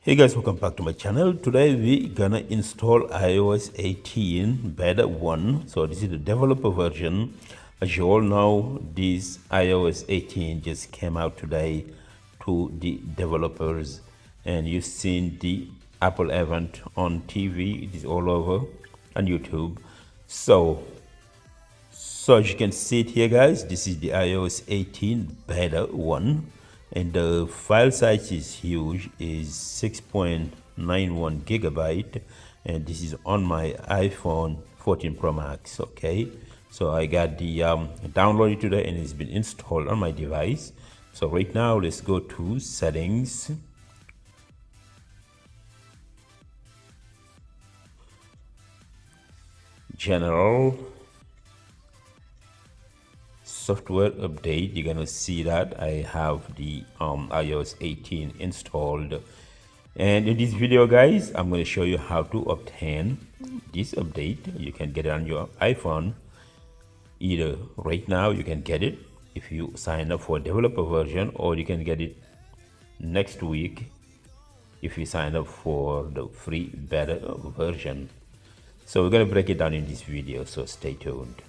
Hey guys, welcome back to my channel. Today we gonna install iOS 18 beta 1. So this is the developer version. As you all know, this iOS 18 just came out today to the developers, and you've seen the Apple event on TV. It is all over on YouTube. So as you can see it here, guys, this is the iOS 18 beta 1, and the file size is huge, is 6.91 gigabyte, and this is on my iPhone 14 Pro Max. Okay, so I got the downloaded today and it's been installed on my device. So right now let's go to settings, general, software update. You're gonna see that I have the iOS 18 installed, and in this video, guys, I'm going to show you how to obtain this update. You can get it on your iPhone either right now. You can get it if you sign up for developer version, or you can get it next week if you sign up for the free beta version. So we're going to break it down in this video, so stay tuned.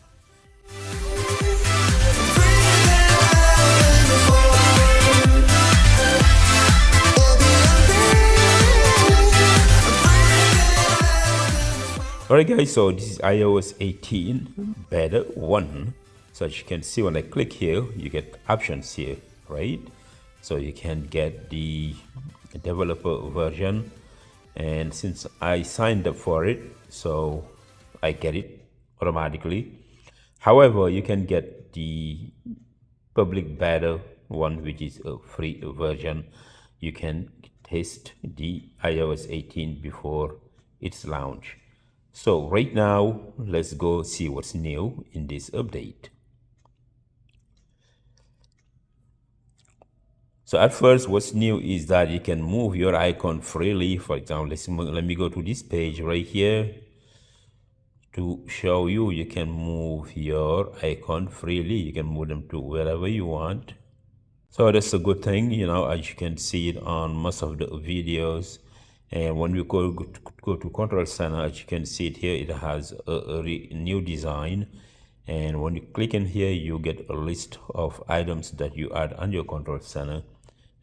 Alright guys, so this is iOS 18 beta 1. So as you can see, when I click here, you get options here, right? So you can get the developer version, and since I signed up for it, so I get it automatically. However, you can get the public beta one, which is a free version. You can test the iOS 18 before its launch. So right now, let's go see what's new in this update. So at first, what's new is that you can move your icon freely. For example, let me go to this page right here to show you. You can move your icon freely. You can move them to wherever you want. So that's a good thing, you know, as you can see it on most of the videos. And when we go to control center, as you can see it here, it has a new design. And when you click in here, you get a list of items that you add on your control center.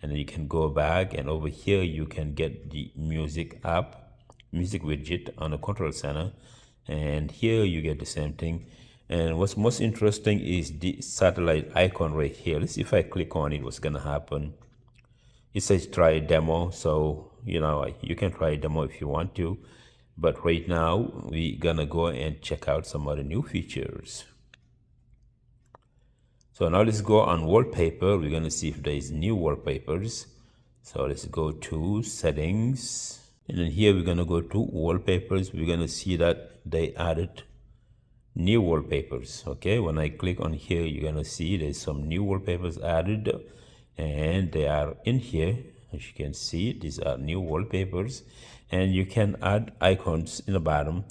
And then you can go back, and over here you can get the music app, music widget on the control center. And here you get the same thing. And what's most interesting is the satellite icon right here. Let's see if I click on it, what's gonna happen. It says try demo, so you know, you can try a demo if you want to, but right now we're gonna go and check out some other new features. So now let's go on wallpaper. We're gonna see if there is new wallpapers. So let's go to settings, and then here we're gonna go to wallpapers. We're gonna see that they added new wallpapers. Okay, when I click on here, you're gonna see there's some new wallpapers added, and they are in here. As you can see, these are new wallpapers, and you can add icons in the bottom,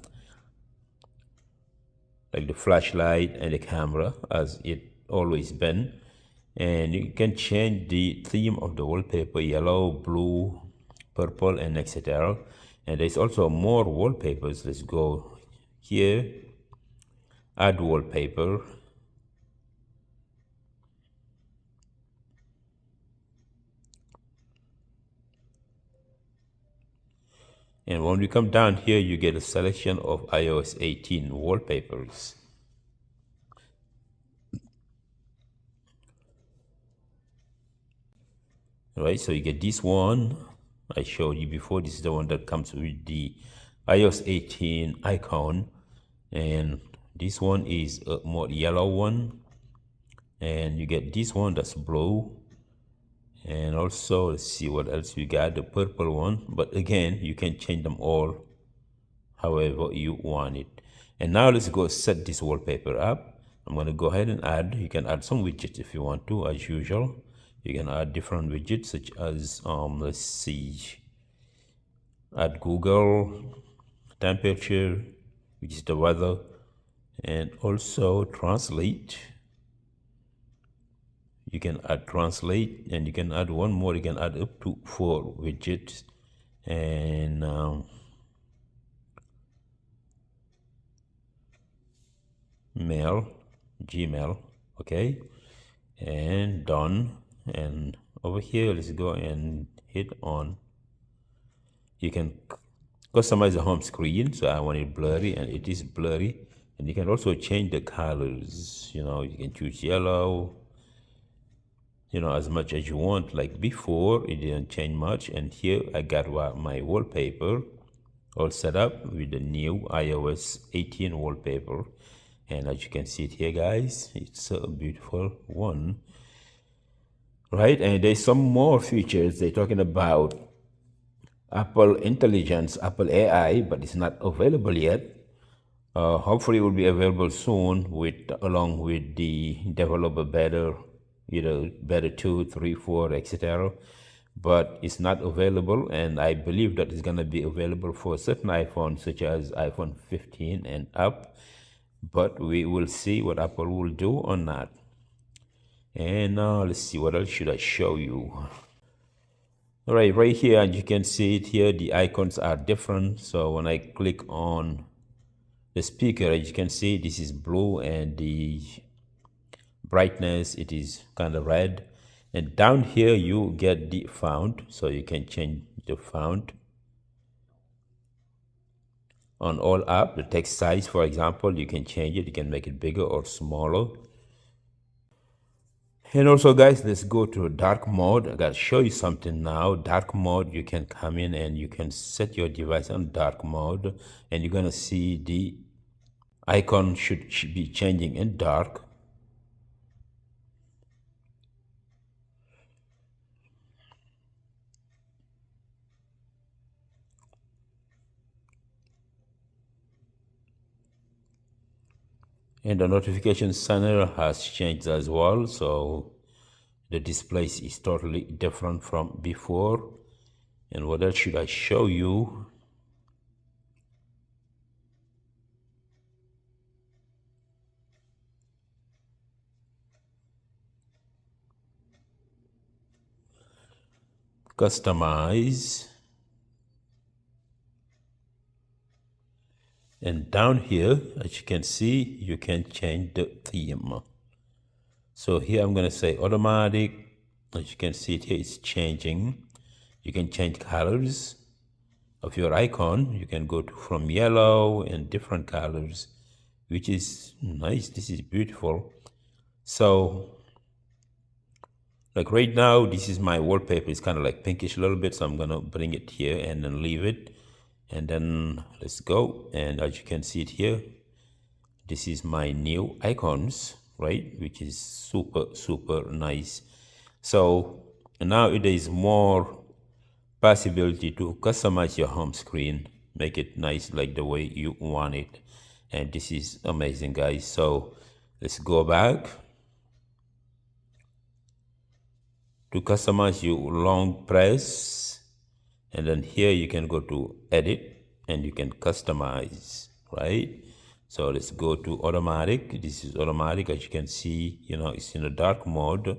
like the flashlight and the camera, as it always been. And you can change the theme of the wallpaper: yellow, blue, purple, and etc. And there's also more wallpapers. Let's go here, add wallpaper. And when we come down here, you get a selection of iOS 18 wallpapers. All right, so you get this one I showed you before. This is the one that comes with the iOS 18 icon, and this one is a more yellow one, and you get this one that's blue. And also, let's see what else we got, the purple one, but again, you can change them all however you want it. And now let's go set this wallpaper up. I'm going to go ahead and add. You can add some widgets if you want to, as usual. You can add different widgets, such as let's see, add Google temperature, which is the weather, and also translate. You can add translate, and you can add one more. You can add up to 4 widgets, and mail, Gmail, okay, and done. And over here, let's go and hit on. You can customize the home screen, so I want it blurry, and it is blurry. And you can also change the colors. You can choose yellow, as much as you want. Like before, it didn't change much. And here I got my wallpaper all set up with the new iOS 18 wallpaper. And as you can see it here, guys, it's a beautiful one, right? And there's some more features they're talking about. Apple Intelligence, Apple AI, but it's not available yet. Hopefully, it will be available soon along with the developer beta, beta 2, 3, 4, etc. But it's not available, and I believe that it's gonna be available for certain iPhones, such as iPhone 15 and up. But we will see what Apple will do on that. And let's see, what else should I show you? All right here, and you can see it here, the icons are different. So when I click on the speaker, as you can see, this is blue, and the brightness, it is kind of red. And down here you get the font, so you can change the font on all app. The text size, for example, you can change it. You can make it bigger or smaller. And also, guys, let's go to dark mode. I gotta show you something now. Dark mode, you can come in and you can set your device on dark mode, and you're gonna see the icon should be changing in dark. And the notification center has changed as well, so the display is totally different from before. And what else should I show you? Customize. And down here, as you can see, you can change the theme. So here I'm going to say automatic. As you can see it here, it's changing. You can change colors of your icon. You can go from yellow and different colors, which is nice. This is beautiful. So like right now, this is my wallpaper. It's kind of like pinkish a little bit, so I'm going to bring it here and then leave it. And then let's go. And as you can see it here, this is my new icons, right? Which is super nice. So now there is more possibility to customize your home screen, make it nice like the way you want it. And this is amazing, guys. So let's go back. To customize, you long press, and then here you can go to edit and you can customize, right? So let's go to automatic. This is automatic. As you can see, it's in a dark mode.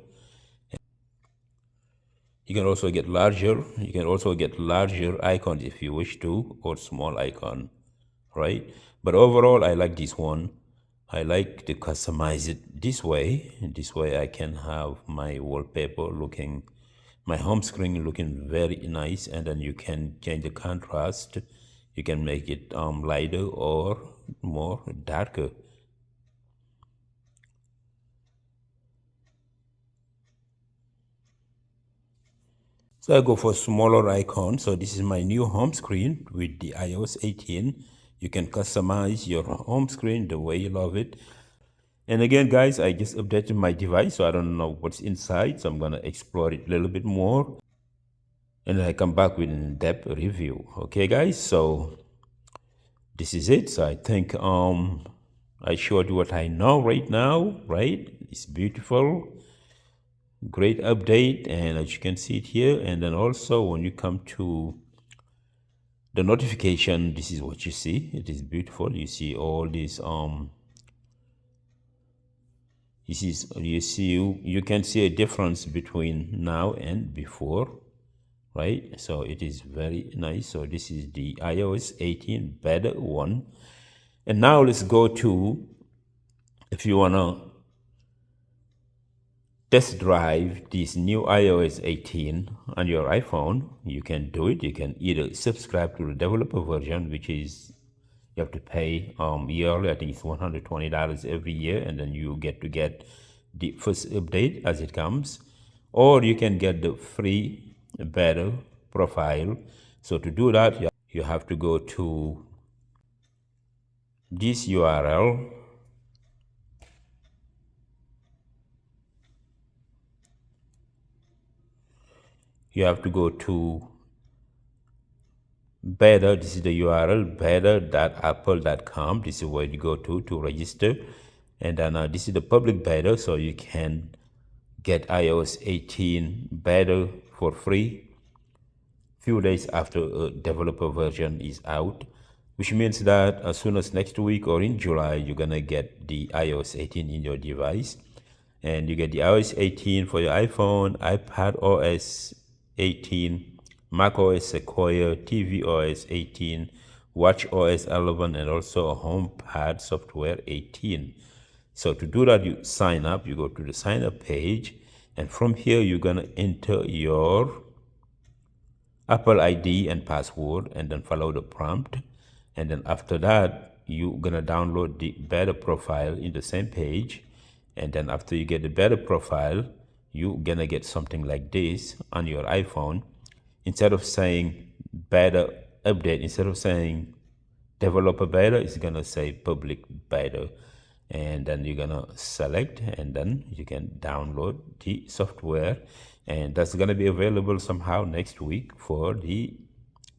You can also get larger. You can also get larger icons if you wish to, or small icon, right? But overall, I like this one. I like to customize it this way. This way I can have my wallpaper looking, my home screen looking very nice, and then you can change the contrast. You can make it lighter or more darker. So I go for smaller icon. So this is my new home screen with the iOS 18. You can customize your home screen the way you love it. And again, guys, I just updated my device, so I don't know what's inside. So I'm going to explore it a little bit more. And then I come back with an in-depth review. Okay, guys, so this is it. So I think I showed you what I know right now, right? It's beautiful. Great update, and as you can see it here. And then also when you come to the notification, this is what you see. It is beautiful. You see all these you can see a difference between now and before, right? So it is very nice. So this is the iOS 18 beta one. And now let's go to, if you want to test drive this new iOS 18 on your iPhone, you can do it. You can either subscribe to the developer version, which is you have to pay yearly. I think it's $120 every year, and then you get to get the first update as it comes, or you can get the free beta profile. So to do that, you have to go to this URL. You have to go to beta. This is the URL, beta.apple.com. This is where you go to register. And then this is the public beta, so you can get iOS 18 beta for free few days after a developer version is out, which means that as soon as next week or in July, you're gonna get the iOS 18 in your device. And you get the iOS 18 for your iPhone, iPadOS 18, macOS Sequoia, tvOS 18, watchOS 11, and also a HomePod software 18. So to do that, you sign up, you go to the sign up page, and from here, you're gonna enter your Apple ID and password, and then follow the prompt. And then after that, you're gonna download the beta profile in the same page. And then after you get the beta profile, you're gonna get something like this on your iPhone. Instead of saying beta update, instead of saying developer beta, it's gonna say public beta. And then you're gonna select, and then you can download the software, and that's gonna be available somehow next week for the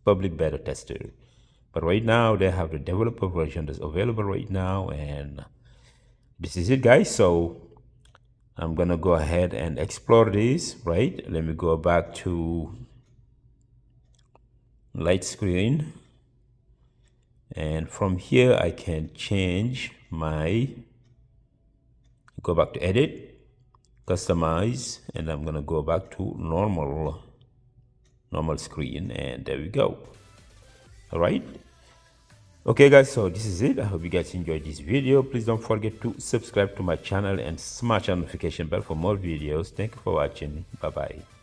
public beta tester. But right now they have the developer version that's available right now, and this is it, guys. So I'm gonna go ahead and explore this. Right, let me go back to light screen, and from here I can change my, go back to edit, customize, and I'm gonna go back to normal screen, and there we go. All right, okay guys, so this is it. I hope you guys enjoyed this video. Please don't forget to subscribe to my channel and smash the notification bell for more videos. Thank you for watching. Bye bye.